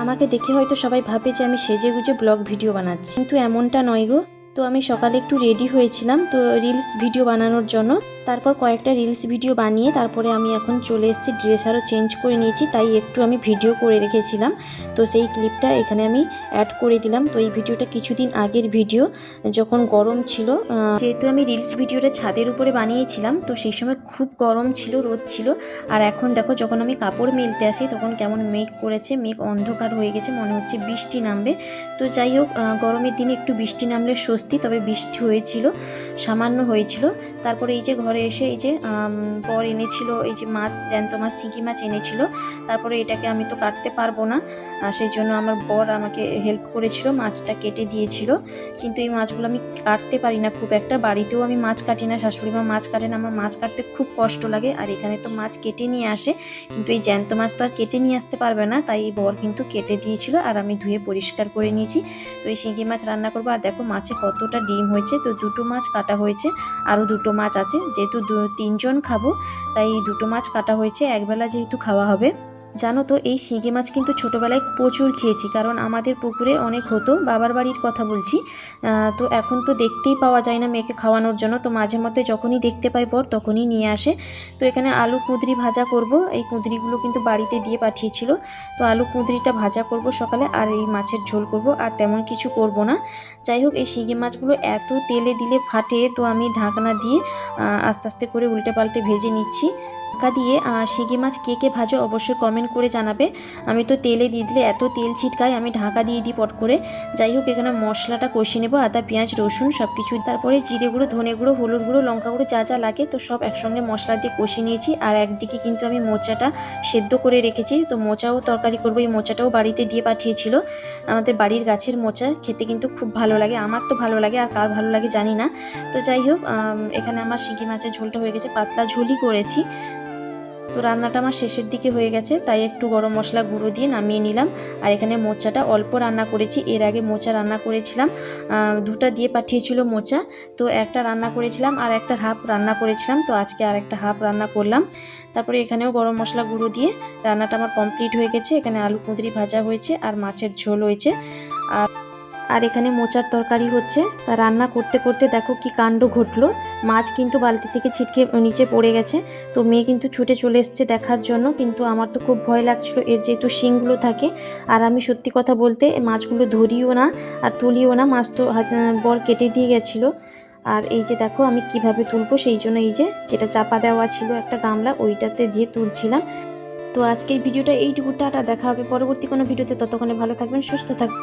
আমাকে দেখে হয়তো সবাই ভাবে যে আমি সেজেগুজে ব্লগ ভিডিও বানাচ্ছি, কিন্তু এমনটা নয় গো। তো আমি সকালে একটু রেডি হয়েছিলাম তো রিলস ভিডিও বানানোর জন্য। তারপর কয়েকটা রিলস ভিডিও বানিয়ে তারপরে আমি এখন চলে এসেছি, ড্রেস আরও চেঞ্জ করে নিয়েছি, তাই একটু আমি ভিডিও করে রেখেছিলাম। তো সেই ক্লিপটা এখানে আমি অ্যাড করে দিলাম। তো এই ভিডিওটা কিছুদিন আগের ভিডিও, যখন গরম ছিল। যেহেতু আমি রিলস ভিডিওটা ছাদের উপরে বানিয়েছিলাম, তো সেই সময় খুব গরম ছিল, রোদ ছিল। আর এখন দেখো যখন আমি কাপড় মেলতে আসি তখন কেমন মেঘ করেছে, মেঘ অন্ধকার হয়ে গেছে, মনে হচ্ছে বৃষ্টি নামবে। তো যাই হোক, গরমের দিনে একটু বৃষ্টি নামলে স্বস্তি, তবে বৃষ্টি হয়েছিল, সামান্য হয়েছিল। তারপরে এই যে ঘরে এসে এই যে বর এনেছিল এই যে মাছ, জ্যান্ত মাছ, শিঙি মাছ এনেছিল। তারপরে এটাকে আমি তো কাটতে পারবো না, সেই জন্য আমার বর আমাকে হেল্প করেছিল, মাছটা কেটে দিয়েছিল। কিন্তু এই মাছগুলো আমি কাটতে পারি না খুব একটা, বাড়িতেও আমি মাছ কাটি না, শাশুড়ি মা মাছ কাটেন, আমার মাছ কাটতে খুব কষ্ট লাগে। আর এখানে তো মাছ কেটে নিয়ে আসে, কিন্তু এই জ্যান্ত মাছ তো আর কেটে নিয়ে আসতে পারবে না, তাই এই বর কিন্তু কেটে দিয়েছিল আর আমি ধুয়ে পরিষ্কার করে নিয়েছি। তো এই শিঙি মাছ রান্না করবো। আর দেখো মাছে কতটা ডিম হয়েছে, তো দুটো মাছ কাটা হয়েছে, আরও দুটো মাছ আছে, যেহেতু 3জন খাবো তাই দুটো মাছ কাটা হয়েছে, একবেলা যেহেতু খাওয়া হবে। জানো তো এই শিঙি মাছ কিন্তু ছোটোবেলায় প্রচুর খেয়েছি, কারণ আমাদের পুকুরে অনেক হতো, বাবার বাড়ির কথা বলছি। তো এখন তো দেখতেই পাওয়া যায় না মেয়েকে খাওয়ানোর জন্য, তো মাঝে মধ্যে যখনই দেখতে পাই বর তখনই নিয়ে আসে। তো এখানে আলু কুঁদরি ভাজা করব, এই কুঁদরিগুলো কিন্তু বাড়িতে দিয়ে পাঠিয়েছিল। তো আলু কুঁদরিটা ভাজা করব সকালে, আর এই মাছের ঝোল করব, আর তেমন কিছু করব না। যাই হোক, এই শিঙি মাছগুলো এত তেলে দিলে ফাটে, তো আমি ঢাকনা দিয়ে আস্তে আস্তে করে উল্টে পাল্টে ভেজে নিচ্ছি। ঢাকা দিয়ে শিঙি মাছ কে কে ভাজো অবশ্যই কমেন্ট করে জানাবে। আমি তো তেলে দিয়ে দিলে এত তেল ছিটকায়, আমি ঢাকা দিয়ে দিই পট করে। যাই হোক, এখানে মশলাটা কষিয়ে নেবো, আদা পেঁয়াজ রসুন সব কিছু, তারপরে জিরে গুঁড়ো, ধনে গুঁড়ো, হলুদ গুঁড়ো, লঙ্কা গুঁড়ো, যা যা লাগে তো সব একসঙ্গে মশলা দিয়ে কষিয়ে নিয়েছি। আর একদিকে কিন্তু আমি মোচাটা সেদ্ধ করে রেখেছি, তো মোচাও তরকারি করবো। এই মোচাটাও বাড়িতে দিয়ে পাঠিয়েছিল, আমাদের বাড়ির গাছের মোচা, খেতে কিন্তু খুব ভালো লাগে, আমার তো ভালো লাগে, আর কার ভালো লাগে জানি না। তো যাই হোক, এখানে আমার শিঙি মাছের ঝোলটা হয়ে গেছে, পাতলা ঝোলই করেছি। তো রান্নাটা আমার শেষের দিকে হয়ে গেছে, তাই একটু গরম মশলা গুঁড়ো দিয়ে নামিয়ে নিলাম। আর এখানে মোচাটা অল্প রান্না করেছি, এর আগে মোচা রান্না করেছিলাম, দুটা দিয়ে পাঠিয়েছিল মোচা, তো একটা রান্না করেছিলাম আর একটা হাফ রান্না করেছিলাম, তো আজকে আর একটা হাফ রান্না করলাম। তারপরে এখানেও গরম মশলা গুঁড়ো দিয়ে রান্নাটা আমার কমপ্লিট হয়ে গেছে। এখানে আলু কুঁদরি ভাজা হয়েছে আর মাছের ঝোল হয়েছে, আর এখানে মোচার তরকারি হচ্ছে। তা রান্না করতে করতে দেখো কি কাণ্ড ঘটলো, মাছ কিন্তু বালতি থেকে ছিটকে নিচে পড়ে গেছে। তো মেয়ে কিন্তু ছুটে চলে এসছে দেখার জন্য, কিন্তু আমার তো খুব ভয় লাগছিল, এর যেহেতু শিংগুলো থাকে। আর আমি সত্যি কথা বলতে মাছগুলো ধরিও না আর তুলিও না, মাছ তো বর কেটে দিয়ে গেছিলো। আর এই যে দেখো আমি কিভাবে তুলবো, সেই জন্য এই যে যেটা চাপা দেওয়া ছিল একটা গামলা, ওইটাতে দিয়ে তুলছিলাম। তো আজকের ভিডিওটা এইটুকু, টাটা, দেখা হবে পরবর্তী কোনো ভিডিওতে, ততক্ষণে ভালো থাকবেন, সুস্থ থাকবেন।